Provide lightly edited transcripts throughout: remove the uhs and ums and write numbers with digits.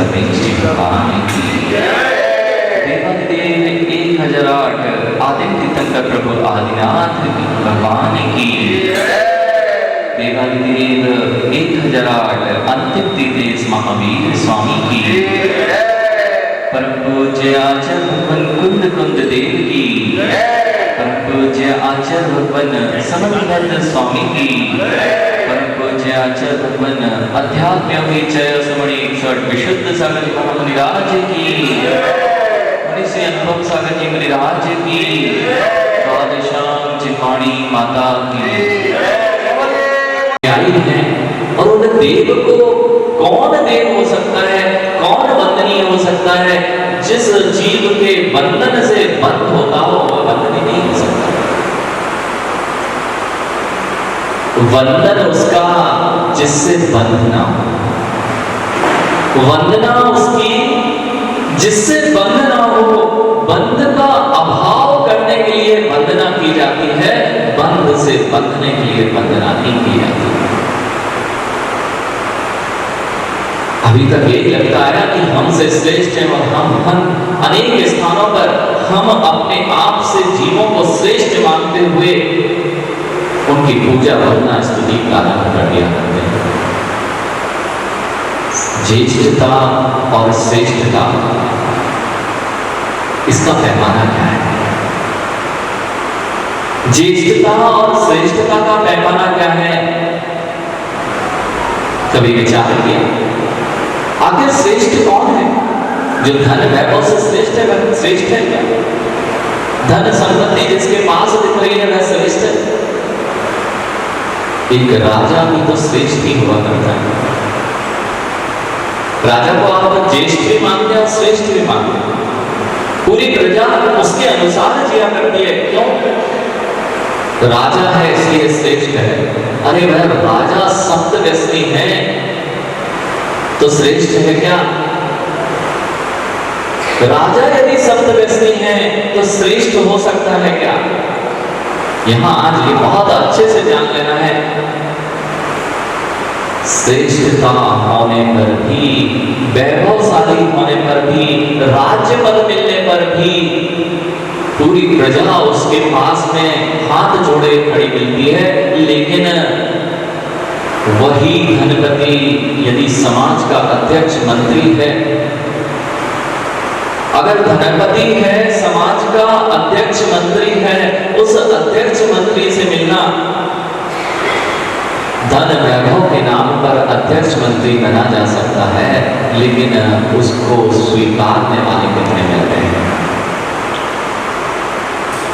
परमेश्वरी भगवान की। देवादिदेव 1008 आदित्य तीर्थंकर प्रभु आदिनाथ भगवान की। देवादिदेव 1008 अंतिम तीर्थेश महावीर स्वामी की। परम पूज्य आचार्य भगवान कुंद कुंद देव की। परम पूज्य आचार्य भगवान समन्वत स्वामी की। परम पूज्य आचार्य भगवान अध्यात्म विचय समणि विशुद्ध सागर जी महामुनिराज की। मुनि से अनुभव सागर जी मुनिराज की। द्वादशाम जिह्वाणी माता की आई है। और उन देव को कौन देव हो सकता है, कौन वंदनीय हो सकता है, जिस जीव के बंधन से बंध होता हो वह वंदनीय नहीं हो सकता। वंदन उसका जिससे बंध ना हो, वंदना उसकी जिससे बंध ना हो। बंध का अभाव करने के लिए वंदना की जाती है, बंध से बंधने के लिए वंदना नहीं की जाती। अभी तक यही लगता आया कि हमसे श्रेष्ठ हैं और हम अनेक स्थानों पर हम अपने आप से जीवों को श्रेष्ठ मानते हुए उनकी पूजा वंदना स्तुति प्रारंभ कर दिया करते हैं। ज्येष्ठता और श्रेष्ठता, इसका पैमाना क्या है? ज्येष्ठता और श्रेष्ठता का पैमाना क्या है? कभी विचार किया? आखिर श्रेष्ठ कौन है? जो धन वैभव से श्रेष्ठ है वह श्रेष्ठ है क्या? धन संपत्ति जिसके पास दिख रही है वह श्रेष्ठ है? एक राजा भी तो श्रेष्ठ ही हुआ करता है। राजा को आप ज्येष्ठ भी मानते हैं और श्रेष्ठ भी मानते हैं। पूरी प्रजा उसके अनुसार जिया करती है। क्यों? राजा है इसलिए श्रेष्ठ है। अरे वह राजा सप्तव्यसनी है तो श्रेष्ठ है क्या? राजा यदि सप्तव्यसनी है तो श्रेष्ठ हो सकता है क्या? यहां आज ये बहुत अच्छे से जान लेना है। श्रेष्ठता होने पर भी, वैभवशाली होने पर भी, राज्य पद मिलने पर भी पूरी प्रजा उसके पास में हाथ जोड़े खड़ी मिलती है। लेकिन वही धनपति यदि समाज का अध्यक्ष मंत्री है, अगर धनपति है, समाज का अध्यक्ष मंत्री है, उस अध्यक्ष मंत्री से मिलना, धन वैभव के नाम पर अध्यक्ष मंत्री बना जा सकता है, लेकिन उसको स्वीकारने वाले कितने मिलते हैं?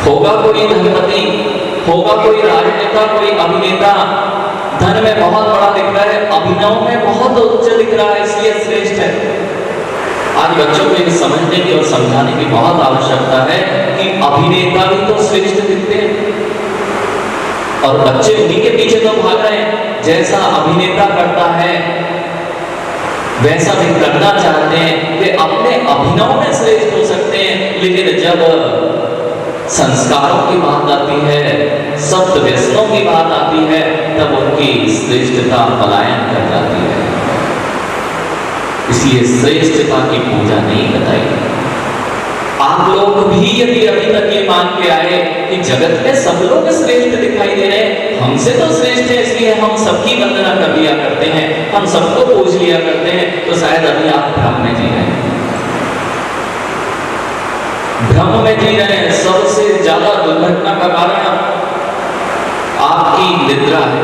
होगा कोई धनपति, होगा कोई राजनेता, कोई अभिनेता, धन में बहुत बड़ा दिख रहा है, अभिनव में बहुत उच्च दिख रहा है, इसलिए श्रेष्ठ है। आज बच्चों को ये समझने की और समझाने की बहुत आवश्यकता है कि अभिनेता भी तो श्रेष्ठ दिखते हैं और बच्चे उन्हीं के पीछे तो भाग रहे हैं। जैसा अभिनेता करता है वैसा भी करना चाहते हैं, वे अपने अभिनव में श्रेष्ठ हो सकते हैं, लेकिन जब संस्कारों की बात आती है, सप्त व्यसनों की बात आती है, तब उनकी श्रेष्ठता पलायन कर जाती है। इसलिए श्रेष्ठता की पूजा नहीं बताई। आप लोग भी यदि अभी तक ये मान के आए कि जगत में सब लोग श्रेष्ठ दिखाई दे रहे हैं, हमसे तो श्रेष्ठ है इसलिए हम सबकी वंदना कर लिया करते हैं, हम सबको पूज लिया करते हैं, तो शायद अभी आप भ्रम में जी रहे हैं। भ्रम में जी रहे हैं। सबसे ज्यादा दुर्घटना का कारण आपकी निद्रा है,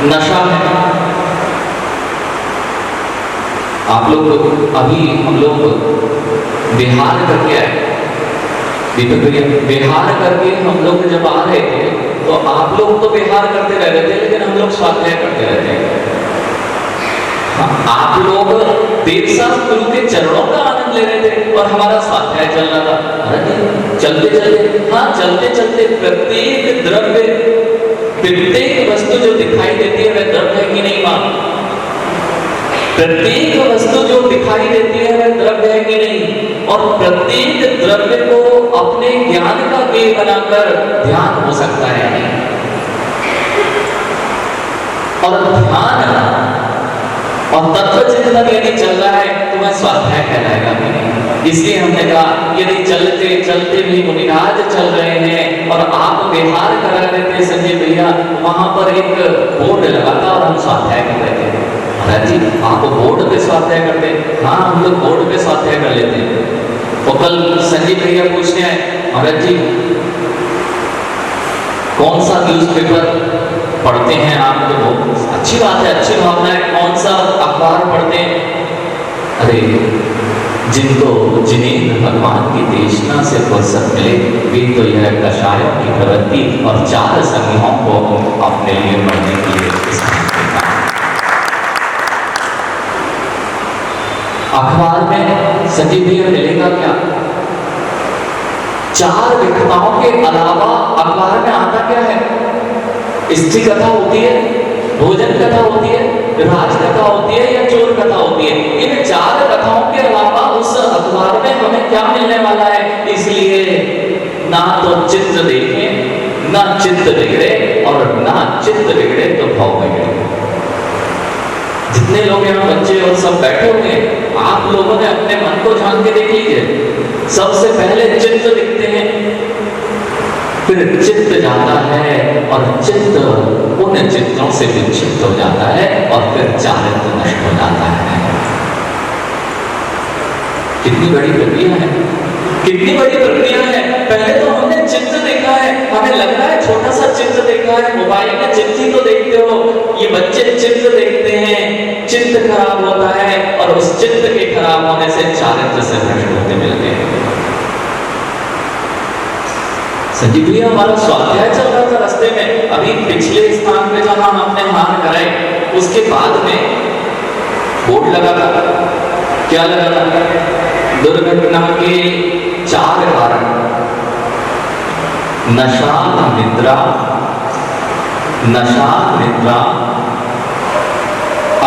नशा है। आप लोग अभी हम लोग बिहार करके आए, दीपक भैया, बिहार करके हम लोग जब आ रहे थे तो आप लोग तो बिहार करते रह रहे थे, लेकिन हम लोग स्वाध्याय करते रहते हैं। आप लोग देव साथ गुरु के चरणों का आनंद ले रहे थे और हमारा स्वाध्याय चल रहा था। अरे चलते चलते, हाँ चलते चलते प्रत्येक द्रव्य, प्रत्येक वस्तु जो दिखाई देती है वह द्रव्य है कि नहीं मां? प्रत्येक वस्तु जो दिखाई देती है वह द्रव्य है कि नहीं? और प्रत्येक द्रव्य को अपने ज्ञान का गेय बनाकर ध्यान हो सकता है नहीं? और ध्यान और तत्व चिंतन यदि चल रहा है तो वह स्वाध्याय कहलाएगा कि नहीं। इसलिए हमने कहा यदि चलते चलते भी मुनिराज चल रहे हैं और आप विहार करा रहे थे संजय भैया, वहां पर एक बोर्ड लगा था और हम स्वाध्याय कर रहे थे। महाराज जी आप बोर्ड पे स्वाध्याय करते? हाँ हम लोग बोर्ड पे स्वाध्याय कर लेते हैं। तो कल संजय भैया पूछने आए, महाराज जी कौन सा न्यूज़पेपर पढ़ते हैं आप? तो बहुत अच्छी बात है, अच्छी भावना है। कौन सा अखबार पढ़ते हैं? अरे जिनको जिन्हें भगवान की देशना से फुर्सत मिले वे तो यह कषायों की प्रवृत्ति और 4 संज्ञाओं को अपने लिए पढ़ने के लिए अखबार में संजीव भैया मिलेगा क्या? 4 विखताओं के अलावा अखबार में आता क्या है? स्त्री कथा होती है, भोजन कथा होती है, राज कथा होती है या चोर कथा होती है। इन 4 कथाओं के अलावा उस अखबार में हमें क्या मिलने वाला है? इसलिए ना तो चित्त देखें, ना चित्त बिगड़े, और ना चित्त बिगड़े तो भाव बिगड़े। जितने लोग यहाँ बच्चे और सब बैठे हुए हैं, आप लोगों ने अपने मन को झांक के देख लीजिए। सबसे पहले चित्त दिखते हैं, फिर चित्त जाता है और चित्त उन चित्रों से विक्षिप्त हो जाता है और फिर चारित्र नष्ट हो जाता है। कितनी बड़ी प्रक्रिया है, कितनी बड़ी प्रक्रिया है। पहले तो हमने चित्र देखा है, हमें लग रहा है छोटा सा चित्र देखा है। मोबाइल में चित्र ही तो देखते हो, ये बच्चे चित्र देखते हैं, चित्त खराब होता है और उस चित्त के खराब होने से चारित्र से भ्रष्ट होते मिलते हैं। संजीव भैया हमारा स्वाध्याय चल रहा था रास्ते में, अभी पिछले स्थान पे जहां हमने हार कराए उसके बाद में बोर्ड लगा था। क्या लगा था? दुर्घटना के 4 कारण: नशा, निद्रा,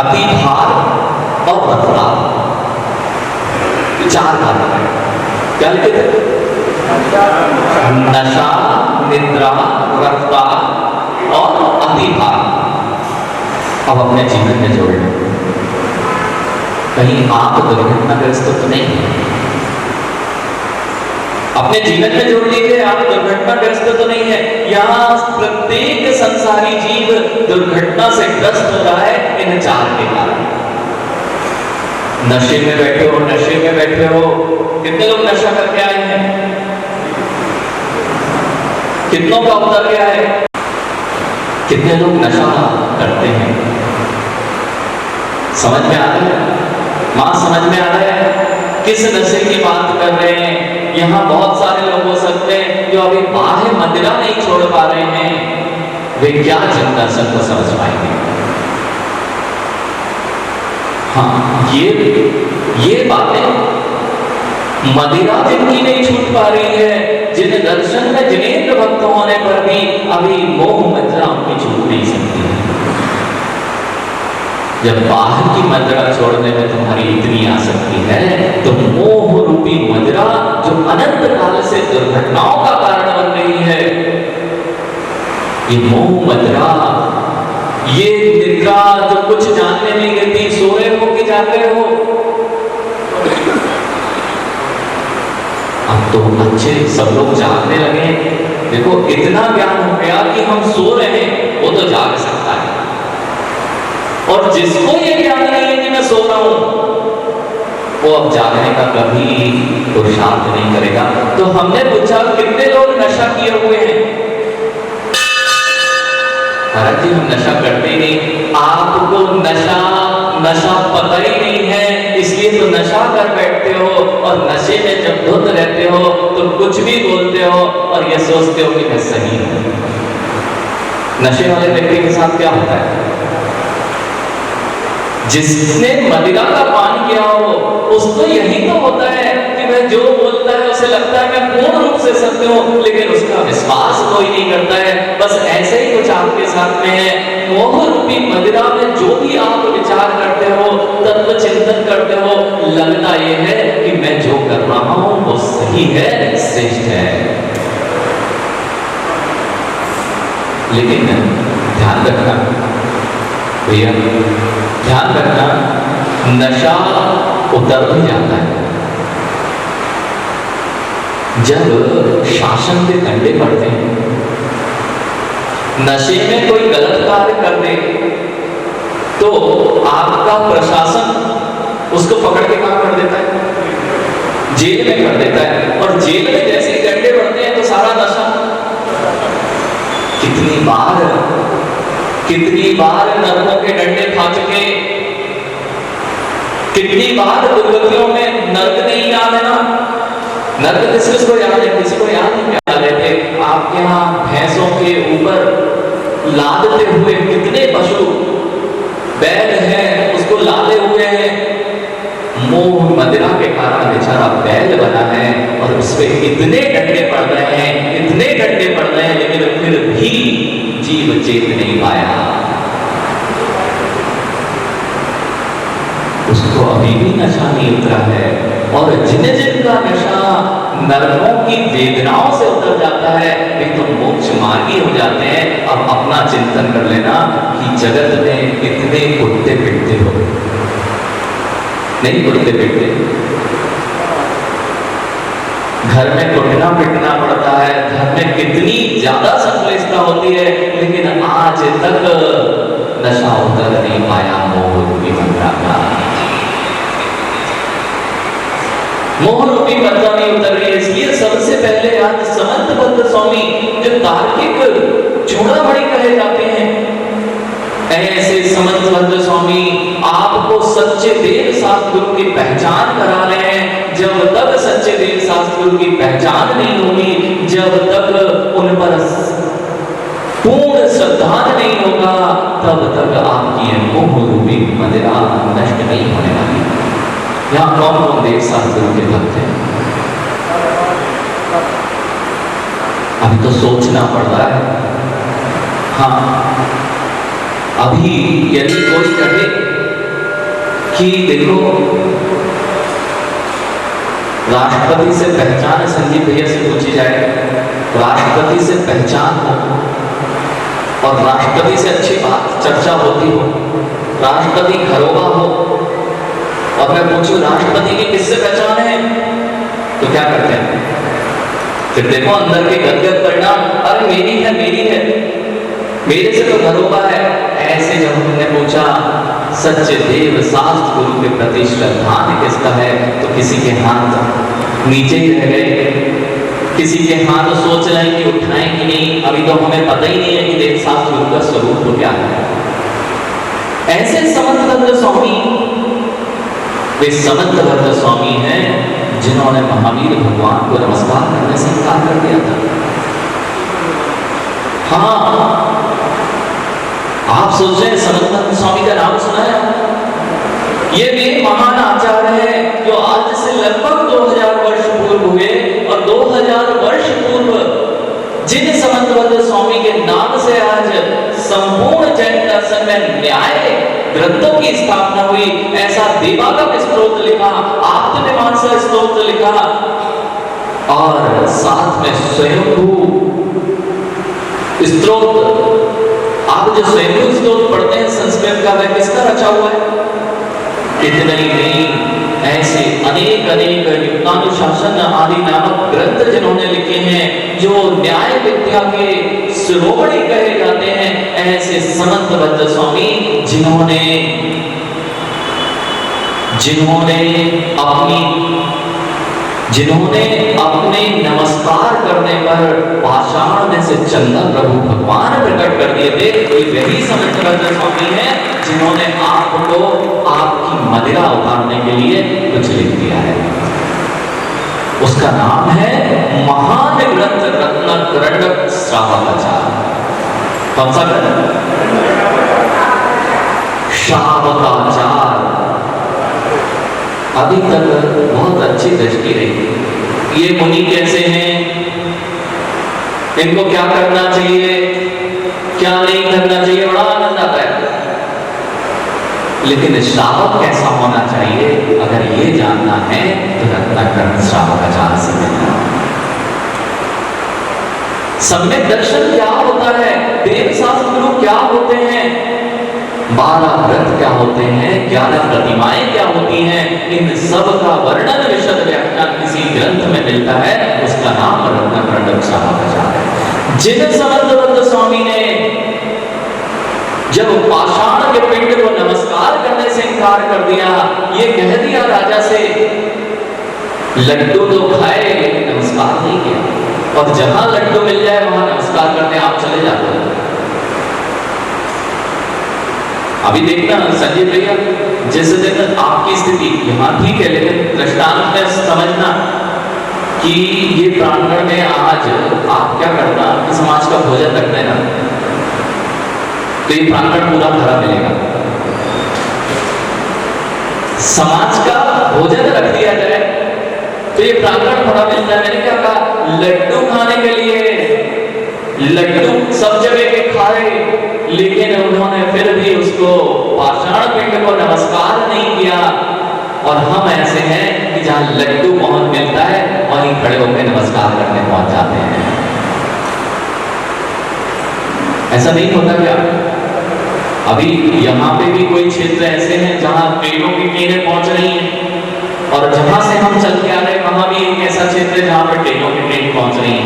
अतिभार और रफ्तार। 4 कारण है। क्या लिखे थे? नशा, निद्रा, रफ्तार और अतिभार। अब अपने जीवन में जोड़ लो, कहीं आप दुर्घटनाग्रस्त तो नहीं है? अपने जीवन में जोड़ लीजिए, आप दुर्घटनाग्रस्त तो नहीं है। यहाँ प्रत्येक संसारी जीव दुर्घटना से ग्रस्त हो रहा है इन 4 के कारण। नशे में बैठे हो, नशे में बैठे हो। कितने लोग नशा करके आए हैं? कितनों का उत्तर क्या है? कितने लोग नशा करते हैं? समझ में आ रहा है? मां समझ में आ रहा है किस नशे की बात कर रहे हैं? यहाँ बहुत सारे लोग हो सकते हैं जो अभी बाह्य मदिरा नहीं छोड़ पा रहे हैं, वे क्या जन दर्शन को समझ पाएंगे? हाँ, ये बातें मदिरा जिनकी नहीं छूट पा रही है, जिन दर्शन में जिनेंद्र भक्त होने पर भी अभी मोह मदिरा उनकी छूट नहीं सकती है। जब बाहर की मदिरा छोड़ने में तुम्हारी इतनी आसक्ति है तो मोह रूपी मदिरा जो अनंत काल से दुर्घटनाओं का कारण बन रही है, ये मोह मदिरा, ये निद्रा जो कुछ जानने नहीं देती, सो रहे हो कि जाग रहे हो? अब तो अच्छे सब लोग जागने लगे। देखो इतना ज्ञान हो गया कि हम सो रहे हैं वो तो जाग सकता है, और जिसको ये ज्ञान नहीं है कि मैं सो रहा हूं वो अब जागने का कभी पुरुषार्थ नहीं करेगा। तो हमने पूछा कितने लोग नशा किए हुए हैं? महाराज जी हम नशा करते ही नहीं। आपको नशा पता ही नहीं है, इसलिए तो नशा कर बैठते हो, और नशे में जब धुत रहते हो तो कुछ भी बोलते हो और ये सोचते हो कि मैं सही हूं। नशे वाले व्यक्ति के साथ क्या होता है? जिसने मदिरा का पान किया हो उसको यही तो होता है कि वह जो बोलता है उसे लगता है मैं पूर्ण रूप से सत्य हूं, लेकिन उसका विश्वास कोई नहीं करता है। बस ऐसे ही कुछ आपके साथ में है। मोह रूपी मदिरा में जो भी आप विचार करते हो, तत्व चिंतन करते हो, लगता यह है कि मैं जो कर रहा हूं वो सही है, श्रेष्ठ है। लेकिन ध्यान रखना भैया, ध्यान रखना नशा उतर भी जाता है। जब शासन के डंडे पड़ते हैं, नशे में कोई गलत कार्य कर दे तो आपका प्रशासन उसको पकड़ के काम कर देता है, जेल में कर देता है। और जेल में जैसे ही डंडे पड़ते हैं तो सारा नशा। कितनी बार नरकों के डंडे खा चुके, कितनी बार दुर्गतियों में नर्क नहीं याद है ना। नर्क किसको याद है? किसी को याद नहीं। क्या लेते आपके यहाँ भैंसों के ऊपर लादते हुए कितने पशु, बैल है उसको लादे हुए हैं। मोह मदिरा के कारण बेचारा बैल बना है और उस पे इतने डंडे पड़ रहे हैं, इतने डंडे पड़ रहे हैं, लेकिन फिर भी जीव चेत नहीं पाया। उसको अभी भी नशा नहीं उतरा है। और जिनका नशा नरकों की वेदनाओं से उतर जाता है वे तो मोक्ष मार्गी हो जाते हैं। अब अपना चिंतन कर लेना कि जगत में कितने कुत्ते पिटते हो, नहीं कुत्ते पिटते, घर में कुटना पिटना पड़ता है, घर में कितनी ज्यादा संक्लिष्टता होती है, लेकिन आज तक नशा उतर नहीं पाया मोह रूपी मंत्रा का। मोह रूपी मंत्रा नहीं उतर रही। इसलिए सबसे पहले आज समंतभद्र स्वामी जो तार्किक चूड़ामणि कहे जाते हैं, ऐसे समंतभद्र स्वामी आपको सच्चे देव शास्त्र गुरु की पहचान करा रहे हैं। जब तक सच्चे देव शास्त्र गुरु की पहचान नहीं होगी, जब तक उन पर पूर्ण श्रद्धा नहीं होगा, तब तक आपकी मोह रूपी मदिरा नष्ट नहीं होने वाली। यहाँ कौन कौन देव शास्त्र गुरु के भक्त हैं? अभी तो सोचना पड़ रहा है। हाँ, अभी यदि कोई कहे कि देखो राष्ट्रपति से पहचान, संजीव भैया से पूछी जाए, राष्ट्रपति से पहचान हो और राष्ट्रपति से अच्छी बात चर्चा होती हो, राष्ट्रपति घरोबा हो, और मैं पूछूं राष्ट्रपति की किससे पहचान है, तो क्या करते हैं? फिर देखो अंदर के गदगद परिणाम, अरे मेरी है, मेरे से तो घरोबा है। ऐसे जब हमने पूछा सच्चे देव शास्त्र गुरु के प्रति श्रद्धा किसका है, तो किसी के हाथ नीचे ही रह गए, किसी के हाथ सोच रहे हैं कि उठाएं कि नहीं। अभी तो हमें पता ही नहीं है कि देव शास्त्र गुरु का स्वरूप तो क्या है। ऐसे समंतभद्र स्वामी, वे समंतभद्र स्वामी हैं जिन्होंने महावीर भगवान को नमस्कार करने से इनकार कर दिया था। हाँ, आप सोच रहे हैं समंतभद्र स्वामी का नाम सुना है? ये वे महान आचार्य हैं जो आज से लगभग 2000 वर्ष पूर्व हुए, और 2000 वर्ष पूर्व जिन समंतभद्र स्वामी के नाम से आज संपूर्ण जैन दर्शन में न्याय ग्रंथों की स्थापना हुई, ऐसा देवागम स्तोत्र लिखा, आत्ममीमांसा स्तोत्र लिखा, और साथ में स्वयंभू स्तोत्र। आप जो स्वयंभू स्तोत्र पढ़ते हैं संस्कृत का, वह किसका रचा हुआ है? इतना ही नहीं, ऐसे अनेक युक्तानुशासन आदि नामक ग्रंथ जिन्होंने लिखे हैं, जो न्याय विद्या के शिरोमणि कहे जाते हैं, ऐसे समंतभद्र स्वामी जिन्होंने अपने नमस्कार करने पर पाषाण में से चंदा प्रभु भगवान प्रकट कर दिए थे, वही समंतभद्र स्वामी हैं जिन्होंने आपको आपकी मदिरा उतारने के लिए कुछ लिख दिया है। उसका नाम है महान ग्रंथ रत्न करंडक श्रावकाचार। कौन सा ग्रंथ? श्रावकाचार। अभी तक बहुत अच्छी दृष्टि रही। ये मुनि कैसे हैं, इनको क्या करना चाहिए, क्या नहीं करना चाहिए, बड़ा आनंद आता है। लेकिन श्रावक कैसा होना चाहिए, अगर ये जानना है तो रत्नाकरण श्रावकाचार से मिलना। सम्यक दर्शन क्या होता है, देव शास्त्र गुरु क्या होते हैं, 12 व्रत क्या होते हैं, 11 प्रतिमाएं क्या होती हैं, इन सब का वर्णन विशद व्याख्यान किसी ग्रंथ में मिलता है, उसका नाम रत्नाकरंडक सारावचार है। जिन समर्थवृंद स्वामी ने जब पाषाण के पिंड को नमस्कार करने से इनकार कर दिया, ये कह दिया राजा से लड्डू तो खाए लेकिन नमस्कार नहीं किया, और जहां लड्डू मिल जाए वहां नमस्कार करने आप चले जाते हैं। अभी देखना संजय भैया, जिस दिन आपकी स्थिति यहाँ ठीक है, लेकिन दृष्टांत में समझना कि ये प्रांगण में आज आप क्या करना कि समाज का भोजन रख देना, तो ये प्रांगण पूरा भरा मिलेगा। समाज का भोजन रख दिया जाए तो ये प्रांगण भरा मिलता है। मैंने क्या कहा, लड्डू खाने के लिए लड्डू सब जगह के खाए, लेकिन उन्होंने फिर भी उसको पाषाण पिंड को नमस्कार नहीं किया। और हम ऐसे हैं कि जहां लड्डू पहुंच मिलता है वहीं खड़े होकर नमस्कार करने पहुंच जाते हैं। ऐसा नहीं होता क्या? अभी यहाँ पे भी कोई क्षेत्र ऐसे हैं जहां ट्रेनों की ट्रेनें पहुंच रही हैं, और जहां से हम चल के आ रहे हैं वहां भी एक ऐसा क्षेत्र है जहां पर ट्रेनों की ट्रेन पहुंच रही है।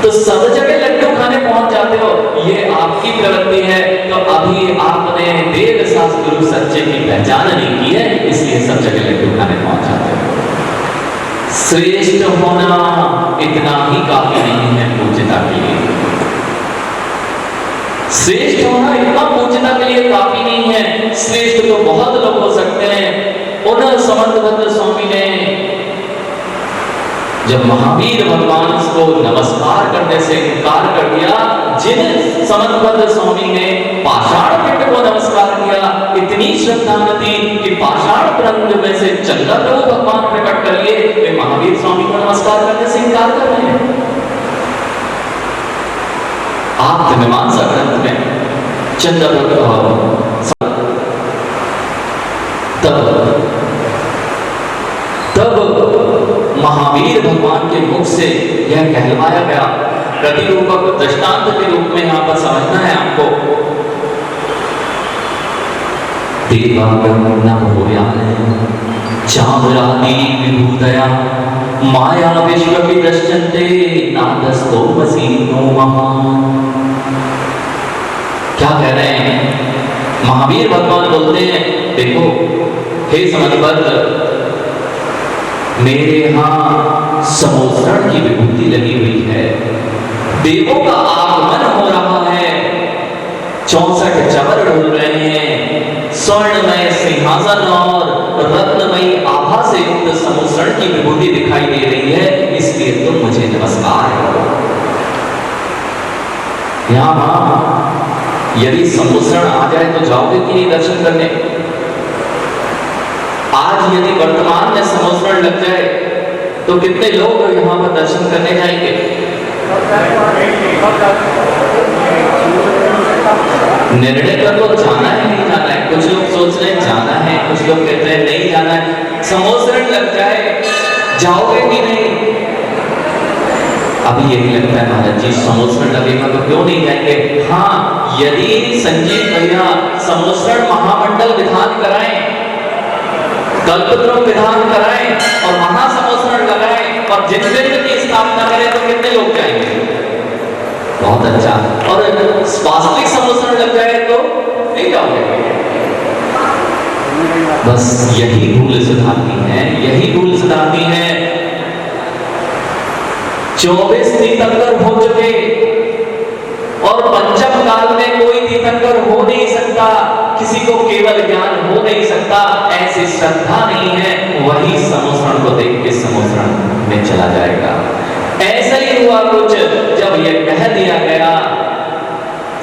तो सब जगह लड्डू खाने पहुंच जाते हो, ये आपकी प्रवृत्ति है। तो अभी आपने वेद शास्त्र गुरु सच्चे की पहचान नहीं की है, इसलिए सब जगह लड्डू खाने पहुंच जाते हो। श्रेष्ठ होना इतना ही काफी नहीं है पूज्यता के लिए। श्रेष्ठ होना इतना पूज्यता के लिए काफी नहीं है। श्रेष्ठ तो बहुत लोग हो सकते हैं। उन समर्थभद्र स्वामी ने जब महावीर भगवान को नमस्कार करने से इनकार कर दिया, जिन समर्थभद्र स्वामी ने पाषाण पिंड को नमस्कार किया, इतनी श्रद्धा न थी कि पाषाण पिंड में से चंद्र प्रभु भगवान प्रकट कर लिए, वे महावीर स्वामी को नमस्कार करने से इनकार कर रहे हैं। आत्ममीमांसा ग्रंथ में चंद्र तब महावीर भगवान के मुख से यह कहलवाया गया, प्रतिरूपक दृष्टांत के रूप में यहां पर समझना है आपको। देवागम चामरादि विभूतया माया विश्व की दृश्यन्ते नादस्तो वसीनो महान। क्या कह रहे हैं? महावीर भगवान बोलते हैं, देखो हे समर्थभद्र, मेरे यहाँ समोसरण की विभूति लगी हुई है, देवों का आगमन हो रहा है, 64 चवर डोल रहे हैं, स्वर्णमय सिंहासन और रत्नमयी आभा से युक्त समोसरण की विभूति दिखाई दे रही है, इसलिए तुम मुझे नमस्कार करो। यहाँ यदि समोसरण आ जाए तो जाओगे कि नहीं दर्शन करने? आज यदि वर्तमान में समोसरण लग जाए तो कितने लोग यहाँ पर दर्शन करने जाएंगे? निर्णय कर लो, जाना है नहीं जाना है। कुछ लोग सोच रहे हैं जाना है, कुछ लोग कहते हैं नहीं जाना है। समोसरण लग जाए, जाओगे कि नहीं? अभी यही लगता है महाराज जी, समोसरण लगेगा तो क्यों नहीं जाएंगे? हाँ, यदि संजीव भैया समोसरण महामंडल विधान कराएं, कल्पद्रुम विधान कराएं और महासमोसरण लगाएं और जिनवृत्त की स्थापना करें तो कितने लोग जाएंगे? बहुत अच्छा। और वास्तविक समोसरण लग जाए तो नहीं जाओगे। बस यही भूल सुधारनी है, यही भूल सुधारनी है। 24 तीर्थंकर हो चुके और पंचम काल में कोई तीर्थंकर हो नहीं सकता, किसी को केवल ज्ञान हो नहीं सकता, ऐसी श्रद्धा नहीं है, वही समोसरण को देख के समोसरण में चला जाएगा। ऐसा ही हुआ कुछ जब यह कह दिया गया।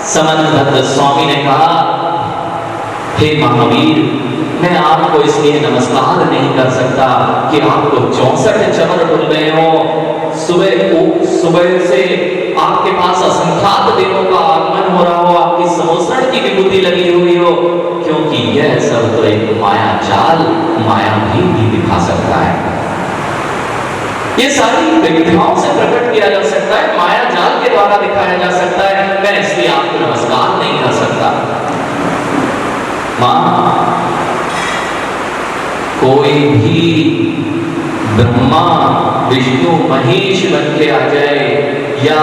समर्थभद्र स्वामी ने कहा, हे महावीर, मैं आपको इसलिए नमस्कार नहीं कर सकता कि आपको 64 चवर डुल रहे हो, सुबह से आपके पास असंख्यात देवों का आगमन हो रहा हो, आपकी समोसरण की विभूति लगी हुई हो, क्योंकि यह सब तो एक माया जाल, माया भी दिखा सकता है। ये सारी विद्याओं से प्रकट किया जा सकता है, माया जाल के द्वारा दिखाया जा सकता है। मैं इसलिए आपको नमस्कार नहीं कर सकता। मां, कोई भी ब्रह्मा विष्णु महेश बन के आ जाए या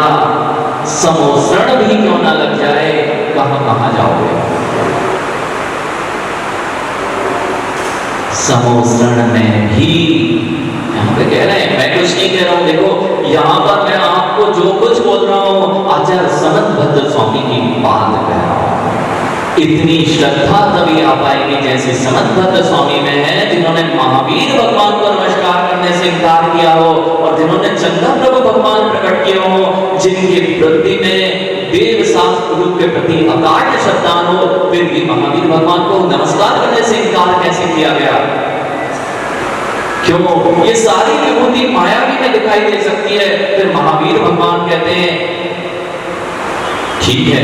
समोसरण भी क्यों ना लग जाए, कहां जाओगे? समोसरण में भी यहाँ पे कह रहे हैं, मैं कुछ नहीं कह रहा हूं। देखो यहाँ पर मैं आपको जो कुछ बोल रहा हूं आचार्य समंतभद्र स्वामी की बात कह रहा हूं। इतनी श्रद्धा तभी आ पाएगी जैसे समंतभद्र स्वामी में है, जिन्होंने महावीर भगवान को नमस्कार करने से इनकार किया हो और जिन्होंने चंद्र प्रभु भगवान प्रकट किए हो, जिनकी वृत्ति में देव शास्त्र रूप के प्रति अगाध श्रद्धा हो, फिर भी महावीर भगवान को नमस्कार करने से इनकार कैसे किया गया? क्यों? ये सारी विभूति मायावी में दिखाई दे सकती है। फिर महावीर भगवान कहते हैं ठीक है,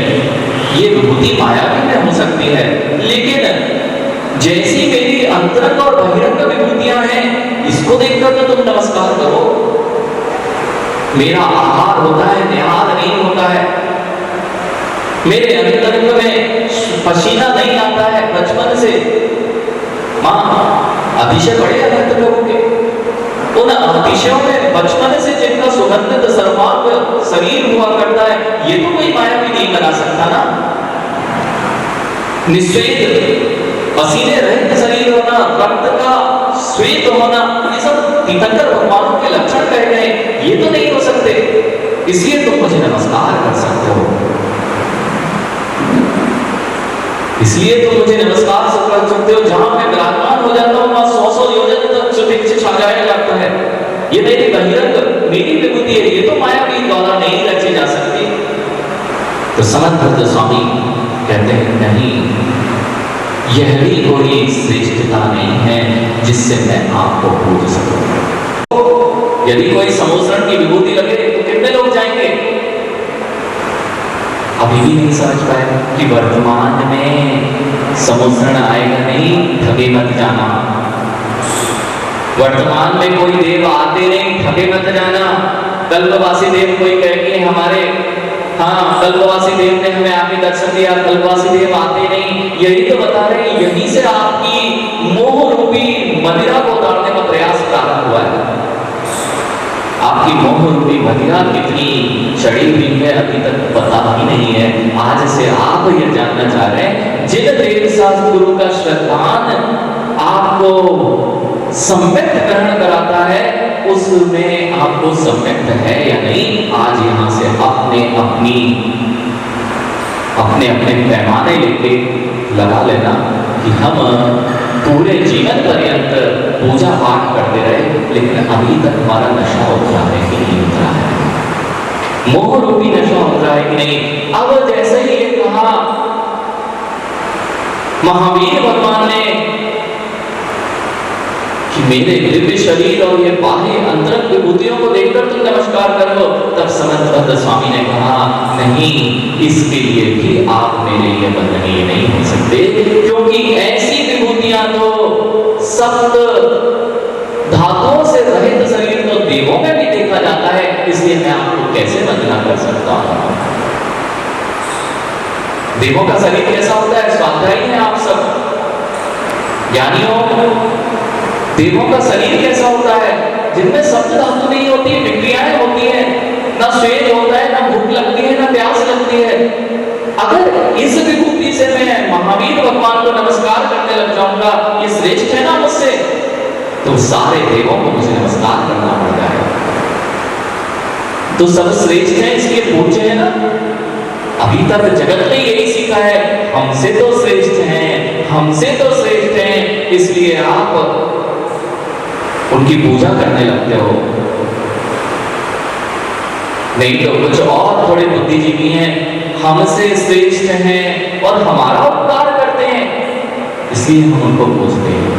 ये विभूति मायावी में हो सकती है, लेकिन जैसी मेरी अंतरंग और बहिरंग विभूतियां हैं, इसको देखकर तो तुम नमस्कार करो। मेरा आहार होता है, निहार नहीं होता है। मेरे अंतरंग में पसीना नहीं आता है बचपन से। मां, अतिशय बड़े अनंत प्रभु के उन अतिशयों में बचपन से जिनका सुगंधित सर्वांग शरीर हुआ करता है, ये तो कोई माया भी नहीं बना सकता ना। निश्वेत पसीने रहित शरीर होना, रक्त का श्वेत होना, ये सब तीर्थंकर भगवानों के लक्षण कहे गए, ये तो नहीं हो सकते। इसलिए तुम मुझे नमस्कार कर सकते हो, इसलिए तुम मुझे नमस्कार कर सकते हो। जहां मैं विराजमान हो जाता हूं वहां 100 योजन तक सुदीक्षित छा जाया जाता है। ये मेरी बहिरंग, मेरी विभूति है, ये तो माया की द्वारा नहीं रची जा सकती। तो समंतभद्र स्वामी कहते हैं नहीं, यह भी कोई श्रेष्ठता नहीं है जिससे मैं आपको पूज सकूं। यदि कोई समोसरण की विभूति लगे तो कितने लोग जाएंगे? अभी भी नहीं समझ पाए कि वर्तमान में समोसरण आएगा नहीं, ठगे मत जाना। वर्तमान में कोई देव आते नहीं, ठगे मत जाना। कल्पवासी देव कोई कहे कि हमारे कल्पवासी देव ने हमें आके दर्शन दिया, कल्पवासी देव आते नहीं, यही तो बता रहे हैं। यहीं से आपकी मोह रूपी मदिरा को उतारने का प्रयास प्रारंभ हुआ है। आपकी मोह रूपी मदिरा कितनी चढ़ी हुई है अभी तक पता ही नहीं है। आज से आप ये जानना चाह रहे हैं, जिन देव शास्त्र गुरु का श्रद्धान आपको सम्यक ग्रहण कराता है, उसमें आपको सम्यक है या नहीं। आज यहां से अपने पैमाने लेके लगा लेना कि हम पूरे जीवन पर्यंत पूजा पाठ करते रहे, लेकिन अभी तक हमारा नशा उतरा है कि नहीं उतरा है, मोह रूपी नशा उतरा है कि नहीं। अब जैसे ही ये कहा महावीर भगवान ने कि मेरे दिव्य शरीर और ये बाह्य अंतरंग विभूतियों को देखकर तुम नमस्कार करो, तब समंतभद्र स्वामी ने कहा नहीं, इसके लिए भी आप मेरे लिए वंदनीय नहीं हो सकते, क्योंकि ऐसी विभूतियां तो सप्त धातुओं से रहित शरीर तो देवों में भी देखा जाता है, इसलिए मैं आपको कैसे वंदना कर सकता हूं। देवों का शरीर कैसा होता है? स्वाध्यायी हैं आप सब ज्ञानियों। देवों का शरीर कैसा होता है? जिनमें सप्त धातु नहीं होती, विक्रियाएं होती हैं, ना श्वेत होता है, ना भूख लगती है, ना प्यास लगती है। अगर इस विभूति से मैं महावीर भगवान को नमस्कार करने लग जाऊंगा, ये श्रेष्ठ है ना मुझसे, तो सारे देवों को मुझे नमस्कार करना पड़ जाएगा। तो सब श्रेष्ठ है इसलिए पूज्य है ना। अभी तक जगत ने यही सीखा है, हमसे तो श्रेष्ठ हैं, हमसे तो श्रेष्ठ हैं, इसलिए आप उनकी पूजा करने लगते हो। नहीं तो कुछ और थोड़े बुद्धिजीवी हैं, हमसे श्रेष्ठ हैं और हमारा उपकार करते हैं, इसलिए हम उनको पूजते हैं।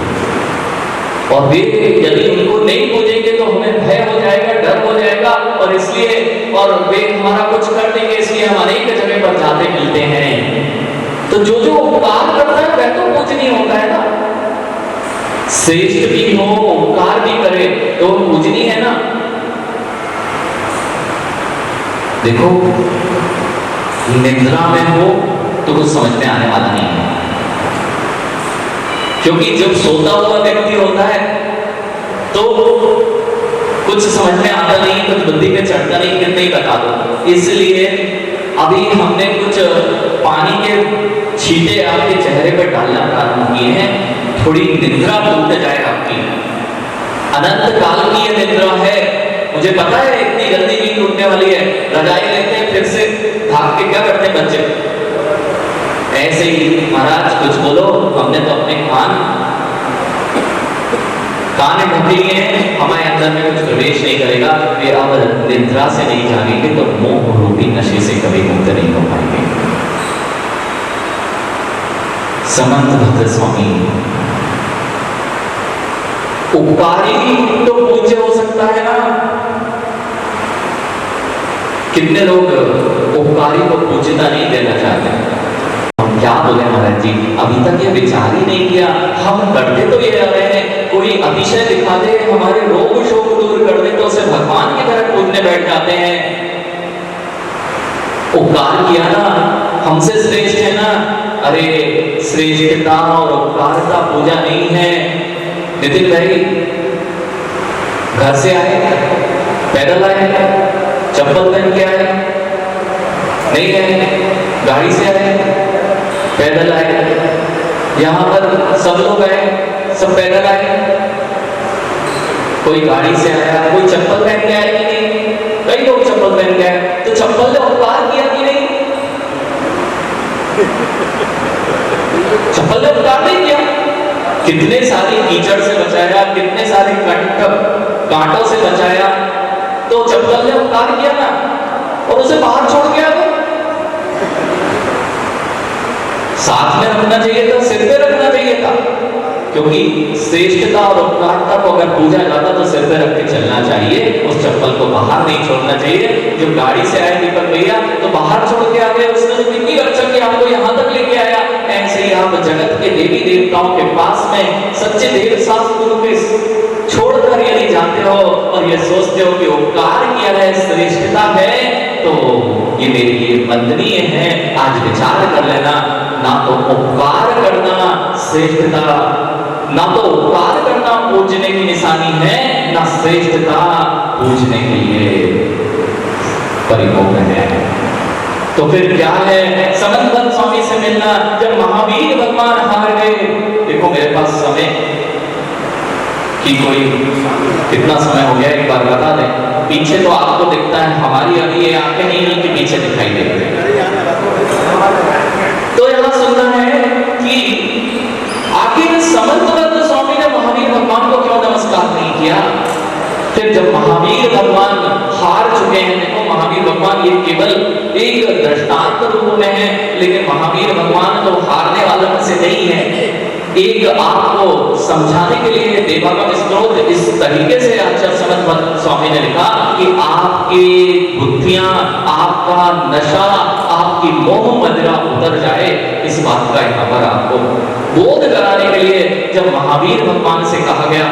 और वे यदि उनको नहीं पूजेंगे तो हमें भय हो जाएगा, डर हो जाएगा, और इसलिए और वे हमारा कुछ कर देंगे, इसलिए हम अनेक जगह पर जाते मिलते हैं। तो जो जो उपकार करता है वह तो पूजनीय होता है ना। श्रेष्ठ भी हो, उपकार भी करे तो पूजनीय है ना। देखो, निद्रा में हो तो कुछ समझ में आने वाला नहीं है। क्योंकि जब सोता हुआ व्यक्ति होता है तो कुछ समझ में आता नहीं, कुछ बुद्धि पे चढ़ता नहीं, कितने ही बता दो। इसलिए अभी हमने कुछ पानी के छींटे आपके चेहरे पर डालना प्रारंभ किए हैं, थोड़ी निद्रा टूट जाए आपकी। अनंत काल की ये निद्रा है, मुझे पता है इतनी जल्दी नींद टूटने वाली है। रजाई लेते हैं, फिर से भाग के क्या करते हैं बच्चे, ऐसे ही महाराज कुछ बोलो, हमने तो अपने कान ढक लिए हैं, हमारे अंदर में कुछ प्रवेश नहीं करेगा। वे अब निद्रा से नहीं जागेंगे तो मोह रूपी नशे से कभी मुक्त नहीं हो पाएंगे। समंत भक्त स्वामी उपकारी तो पूज्य हो सकता है ना, कितने लोग उपकारी को पूज्यता नहीं देना चाहते। हम क्या बोले महाराज जी, अभी तक ये विचार ही नहीं किया, हम करते तो ये रहे हैं, कोई अतिशय दिखा दे, हमारे रोग शोक दूर कर दे तो उसे भगवान की तरह पूजने बैठ जाते हैं। उपकार किया ना, हमसे श्रेष्ठ है ना। अरे श्रेष्ठता और उपकारता पूजा नहीं है। नितिन भाई घर से आए, पैदल आए, चप्पल पहन के आए, नहीं आए, गाड़ी से आए, पैदल आए, यहां पर सब लोग आए, सब पैदल आए, कोई गाड़ी से आया, कोई चप्पल पहन के आया कि नहीं, कई लोग चप्पल पहन के आए, तो चप्पल ने उपकार किया कि नहीं, चप्पल ने उपकार नहीं किया। कितने सारी कीचड़ से बचाया, कितने सारे कांटों से बचाया, तो चप्पल ने उपकार किया ना, और उसे बाहर छोड़ के आ गए। साथ में रखना चाहिए था, सिर पे रखना चाहिए था, क्योंकि श्रेष्ठता और उपकारता को अगर पूजा जाता तो सिर पे रख के चलना चाहिए, उस चप्पल को बाहर नहीं छोड़ना चाहिए। जो गाड़ी से आए दीपक भैया तो बाहर छोड़ के आ गए, उसने तो कितनी रक्षा की, आपको यहाँ तक लेके आया। ऐसे ही आप जगत के देवी देवताओं के पास में सच्चे देव शास्त्र गुरु के छोड़कर यदि जाते हो और ये सोचते हो कि उपकार किया है, श्रेष्ठता है, तो ये मेरे लिए वंदनीय है। आज विचार कर लेना, ना तो उपकार करना श्रेष्ठता, ना तो उपकार करना पूजने की निशानी है, ना श्रेष्ठता पूजने के लिए परिपूर्ण है। तो फिर क्या है? समंत स्वामी से मिलना, जब महावीर भगवान हार गए। देखो मेरे पास समय कि कोई कितना समय हो गया एक बार बता दें। पीछे तो आपको दिखता है, हमारी अभी ये आंखें नहीं कि पीछे दिखाई देते हैं। तो यहां सुनना है कि आखिर समंत स्वामी ने महावीर भगवान को क्यों नमस्कार नहीं किया। फिर जब महावीर भगवान हार चुके हैं, देखो महावीर भगवान ये केवल एक दृष्टांत रूप में है, लेकिन महावीर भगवान तो हारने वालों में से नहीं है। एक आपको समझाने के लिए देवागम स्त्रोत इस तरीके से आचार्य समंत स्वामी ने लिखा कि आपकी बुद्धियां, आपका नशा, आपकी मोह मदिरा उतर जाए, इस बात का यहाँ पर आपको बोध कराने के लिए जब महावीर भगवान से कहा गया,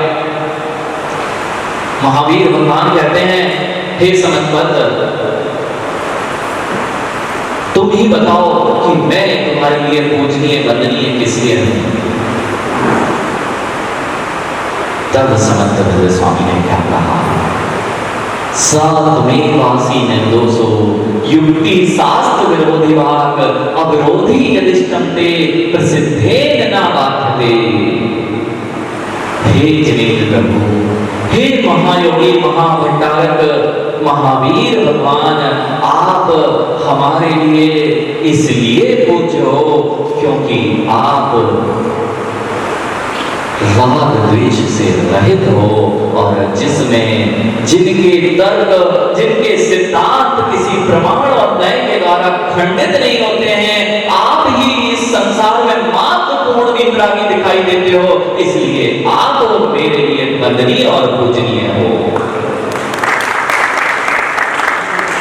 महावीर भगवान कहते हैं, हे समंत तुम ही बताओ कि मैं तुम्हारे लिए पूजनीय वंदनीय किस लिए हूं। तब समंत स्वामी ने क्या कहा, सात्मेवासी निर्दोषो युक्ति शास्त्र विरोधी वाक अविरोधी यदिष्टं ते प्रसिद्धेन न बाध्यते। हे जनेन्द्र प्रभु, हे महायोगी महाभंडारक महावीर भगवान, आप हमारे लिए इसलिए पूज्य हो क्योंकि आप राग द्वेष से रहित हो, और जिसमें जिनके तर्क, जिनके सिद्धांत किसी प्रमाण और न्याय के द्वारा खंडित नहीं होते हैं, आप ही इस संसार में महत्वपूर्ण वितरागी दिखाई देते हो, इसलिए आप मेरे लिए वंदनीय और पूजनीय हो।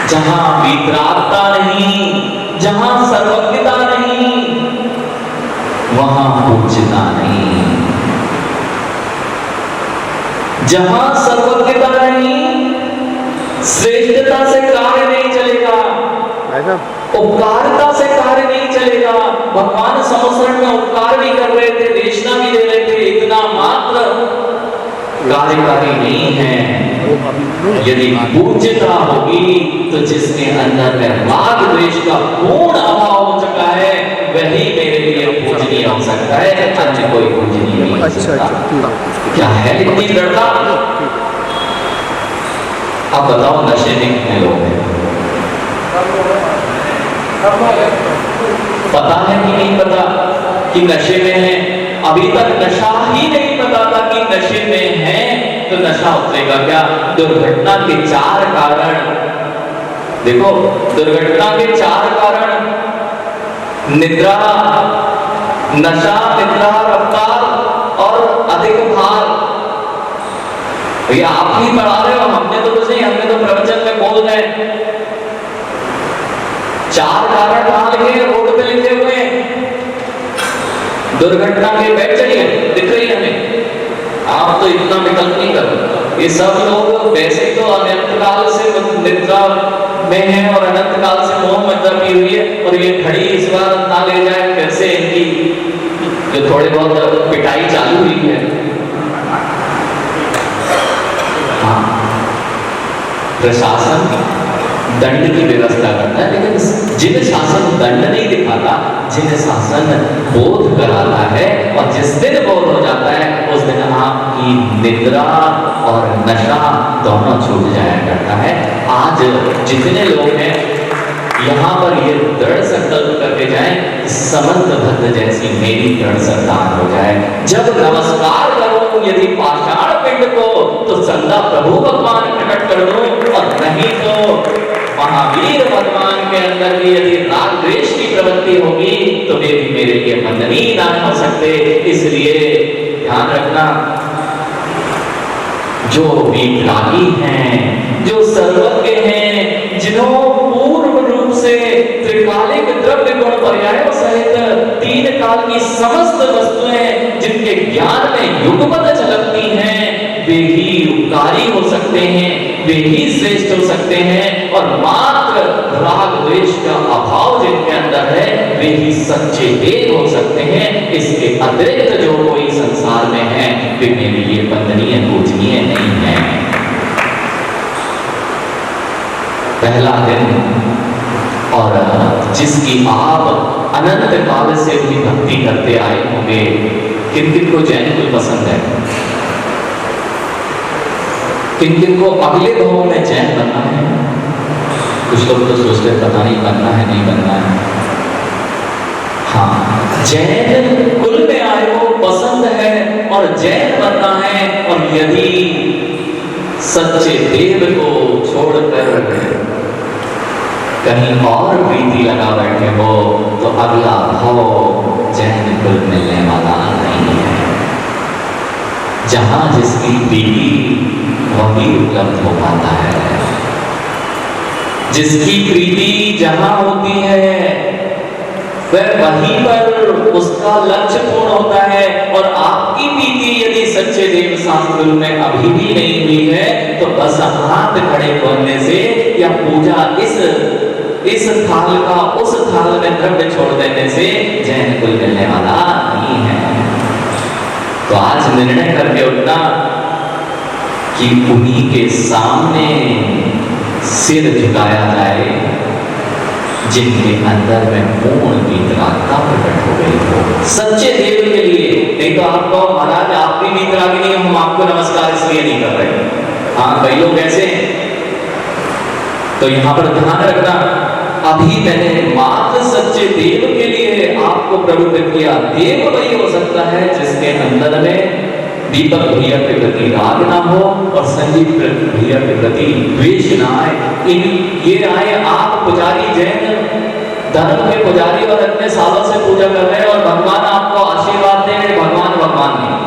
जहां वितरागता नहीं, जहां सर्वज्ञता नहीं, वहां पूज्यता नहीं। जहां सर्वज्ञता नहीं, श्रेष्ठता से कार्य नहीं चलेगा, उपकारता से कार्य नहीं चलेगा। भगवान समुद्र में उपकार भी कर रहे थे, देशना भी दे रहे थे, कार्यकारी नहीं है। यदि पूज्यता होगी तो जिसके अंदर में राग द्वेष का पूर्ण अभाव हो चुका है वही मेरे लिए पूजनीय हो सकता है, अन्य कोई पूजनीय नहीं हो सकता। क्या है इतनी दृढ़ता? अब बताओ नशे में कितने लोग हैं? पता है कि नहीं पता कि नशे में है? अभी तक नशा ही नहीं पता था कि नशे में है तो नशा उतरेगा क्या? दुर्घटना के 4 कारण देखो, दुर्घटना के 4 कारण निद्रा, नशा, निद्रा, रफ्तार और अधिक भार। भैया आप ही पढ़ा रहे हो, हमने तो कुछ नहीं, हमने तो प्रवचन में बोल रहे हैं। 4 कारण कहां लिखे? रोड पे लिखे हुए हैं। दुर्घटना के बैठ चलिए, दिख रही है हमें। आप तो इतना विकल्प नहीं कर, ये सब लोग वैसे तो अनंत काल से निद्रा में है और अनंत काल से मोह मद पी हुई है, और ये घड़ी इस बार ना ले जाए फिर से इनकी जो थोड़े बहुत पिटाई चालू हुई है। हाँ, प्रशासन दंड की व्यवस्था करता है, लेकिन जिन शासन दंड नहीं दिखाता, जिन शासन बोध कराता है, और जिस दिन बोध हो जाता है उस दिन आपकी निद्रा और नशा दोनों छूट जाया करता है। आज जितने लोग हैं यहाँ पर ये दृढ़ संकल्प करके जाएं, समंत भद्र जैसी मेरी दृढ़ संतान हो जाए। जब नमस्कार करूं यदि पाषाण पिंड को तो सदा प्रभु भगवान प्रकट कर दूं, और नहीं तो महावीर भगवान के अंदर भी यदि राग द्वेष की प्रवृत्ति होगी तो वे भी मेरे लिए वंदनीय ना हो सकते। इसलिए ध्यान रखना, जो वीतरागी हैं, जो सर्वज्ञ हैं, जिन्हों पूर्व रूप से त्रिकालिक द्रव्य गुण पर्यायों सहित 3 काल की समस्त वस्तुएं जिनके ज्ञान में युगपत झलकती हैं, वे ही उपकारी हो सकते हैं, वे ही श्रेष्ठ हो सकते हैं, और मात्र राग द्वेष का अभाव जिनके अंदर है वे ही सच्चे देव हो सकते हैं। इसके अतिरिक्त जो कोई संसार में है वे मेरे लिए वंदनीय पूजनीय नहीं है। पहला दिन, और जिसकी आप अनंत काल से भी भक्ति करते आए होंगे। किन किन को जैन कुल पसंद है? किन किन को अगले भाव में जैन बनना है? कुछ लोग तो सोचते पता नहीं बनना है नहीं बनना है। हाँ, जैन कुल में आए हो, पसंद है और जैन बनना है, और यदि सच्चे देव को छोड़कर कहीं और प्रीति लगा बैठे हो तो अगला भाव जैन कुल मिलने वाला नहीं है। जहां जिसकी प्रीति वही उपलब्ध हो पाता है। जिसकी प्रीति जहां होती है वह वहीं पर उसका लक्ष्य पूर्ण होता है। और आपकी प्रीति यदि सच्चे देव शास्त्र में अभी भी नहीं हुई है तो बस हाथ खड़े करने से या पूजा इस थाल का उस थाल में द्रव्य छोड़ देने से जैन कुल मिलने वाला नहीं है। तो आज निर्णय करके उठना कि उन्हीं के सामने सिर झुकाया जाए जिनके अंदर में पूर्ण वीतरागता प्रकट हो गई हो, सच्चे देव के लिए। नहीं तो आप कहो महाराज आप भी वीतरागी नहीं, हम आपको नमस्कार इसलिए नहीं कर रहे। हाँ, कई लोग ऐसे। तो यहाँ पर ध्यान रखना, अभी मैंने मात्र सच्चे देव के लिए आपको प्रवृत्त किया। देव वही हो सकता है जिसके अंदर में दीपक भैया के प्रति राग ना हो और संजीव भैया के प्रति द्वेष ना आए। ये आए आप पुजारी, जैन धर्म के पुजारी और इतने सालों से पूजा कर रहे हैं और भगवान आपको आशीर्वाद दे, भगवान नहीं।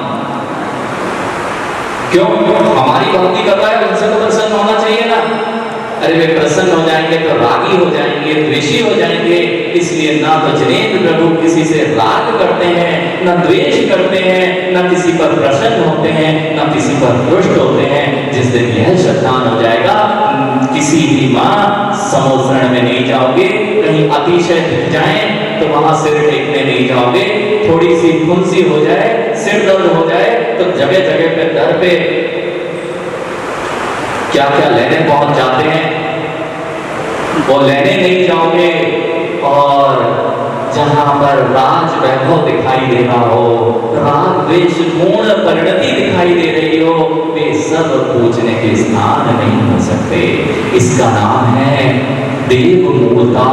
क्यों? हमारी भक्ति कर रहा है, उनसे तो प्रसन्न होना चाहिए ना। अरे वे प्रसन्न हो जाएंगे तो रागी हो जाएंगे, द्वेषी हो जाएंगे। इसलिए ना तो जिनेंद्र प्रभु किसी से राग करते हैं, न द्वेष करते हैं, न किसी पर प्रसन्न होते हैं, न किसी पर रुष्ट होते हैं। जिस दिन यह श्रद्धान हो जाएगा, किसी भी मां समोसरण में नहीं जाओगे, कहीं अतिशय दिख जाए तो वहां सिर टेकने नहीं जाओगे। थोड़ी सी फुंसी हो जाए, सिर दर्द हो जाए तो जगह जगह पे दर पे क्या क्या लेने पहुंच जाते हैं, वो लेने नहीं जाओगे। और जहां पर राज वैभव दिखाई दे रहा हो, राग द्वेष पूर्ण परिणति दिखाई दे रही हो, वे सब पूजने के स्थान नहीं हो सकते। इसका नाम है देव मूर्ता।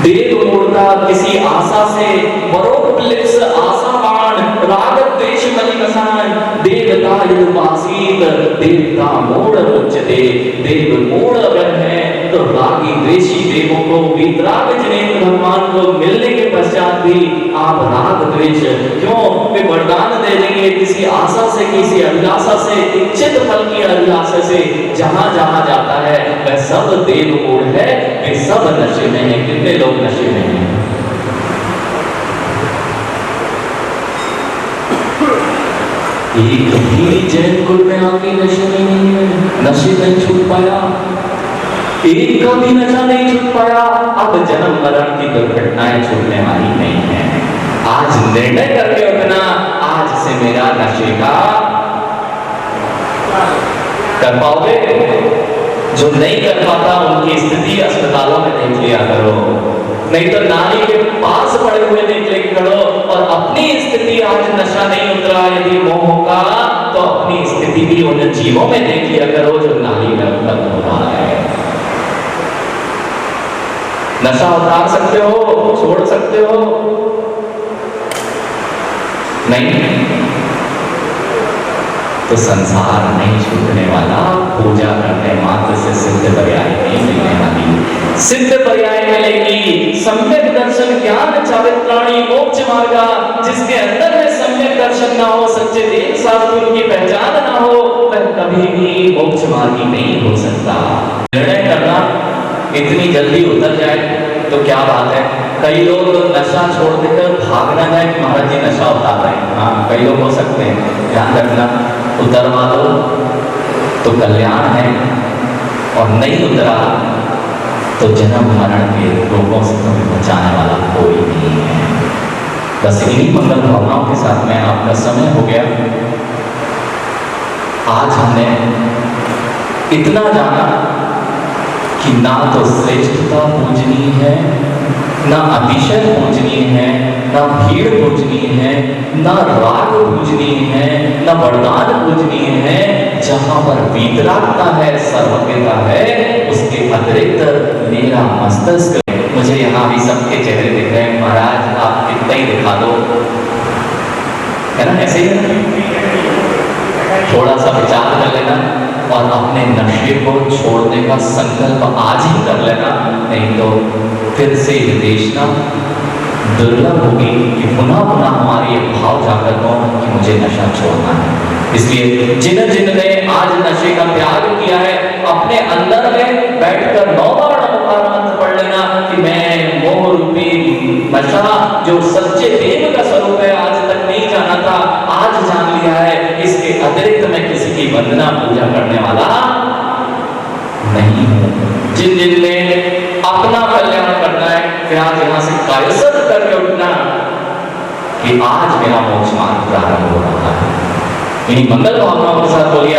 देव मूर्ता किसी आशा से परोपलिप्स आशावान राग द्वेष मलिमसान देवता युपासीत देवता मूढ़ उच्चते। देव मूढ़ अगर है तो रागी द्वेषी देवों को वीतराग जनेन्द्र भगवान को मिलने के पश्चात भी आप राग द्वेष क्यों, वे वरदान दे देंगे किसी आशा से, किसी अभिलाषा से, इच्छित फल की अभिलाषा से। जहां जहां जाता है वह सब देव मूढ़ है, वे सब नशे में है। कितने लोग नशे में हैं? एक भी जैन कुल में आके नशे में नहीं है, नशे नहीं छूट पाया, एक का भी नशा नहीं छूट पाया। अब जन्म मरण की दुर्घटनाएं छूटने वाली नहीं है। आज निर्णय करके उठना, आज से मेरा नशे का कर पाओगे। जो नहीं कर पाता उनकी स्थिति अस्पतालों में देख लिया करो, नहीं तो नाली के पास पड़े हुए देख लिया करो। और अपनी स्थिति आज नशा नहीं उतरा यदि मोह का, तो अपनी स्थिति भी उन जीवों में देख लिया करो जो नाली में उत्पन्न हो रहा है। नशा उतार सकते हो, छोड़ सकते हो? नहीं तो संसार नहीं छूटने वाला, पूजा करने मात्र से सिद्ध पर्याय नहीं मिलने वाली। सिद्ध पर्याय मिलेगी सम्यक दर्शन ज्ञान चारित्राणी मोक्ष मार्गा। जिसके अंदर में सम्यक दर्शन ना हो, सच्चे देव शास्त्रों की पहचान ना हो, वह कभी भी मोक्ष मार्गी नहीं हो सकता। निर्णय करना इतनी जल्दी उतर जाए तो क्या बात है। कई लोग नशा छोड़ देकर भागना जाए कि महाराज जी नशा उतार रहे हैं। हाँ, कई लोग हो सकते हैं, ध्यान रखना, उतरवा दो तो कल्याण है, और नहीं उतरा तो जन्म मरण के रोगों से तुम्हें बचाने वाला कोई नहीं है। बस इन्हीं मंगल भावनाओं के साथ में आपका समय हो गया। आज हमने इतना जाना कि ना तो श्रेष्ठता पूजनीय है, ना अतिशय पूजनीय है, ना भीड़ पूजनीय है, ना राग पूजनीय है, ना वरदान पूजनीय है। जहां पर वीतरागता है, सर्वज्ञता है, उसके अतिरिक्त मेरा मस्तिष्क। मुझे यहाँ भी सबके चेहरे दिख रहे हैं, महाराज आप कितना ही दिखा दो, है ना? ऐसे ही थोड़ा सा विचार कर लेना और अपने नशे को छोड़ने का संकल्प आज ही कर लेना, नहीं तो फिर से ये देशना दुर्लभ होगी कि पुनः पुनः हमारे ये भाव जागृत हो कि मुझे नशा छोड़ना है। इसलिए जिन जिन ने आज नशे का त्याग किया है, अपने अंदर में बैठकर 9 बार नमोकार मंत्र पढ़ लेना कि मैं मोह रूपी नशा जो सच्चे देव का स्वरूप है आज तक नहीं जाना था, आज जान लिया है। इसके अतिरिक्त मैं किसी की वंदना पूजा करने वाला नहीं हूं। जिन जिन ने अपना कल्याण करना है, फिर आज यहां से कायसत करके उठना कि आज मेरा मोक्ष मार्ग प्रारंभ हो रहा है। इन्हीं मंगल भावनाओं के साथ बोलिए।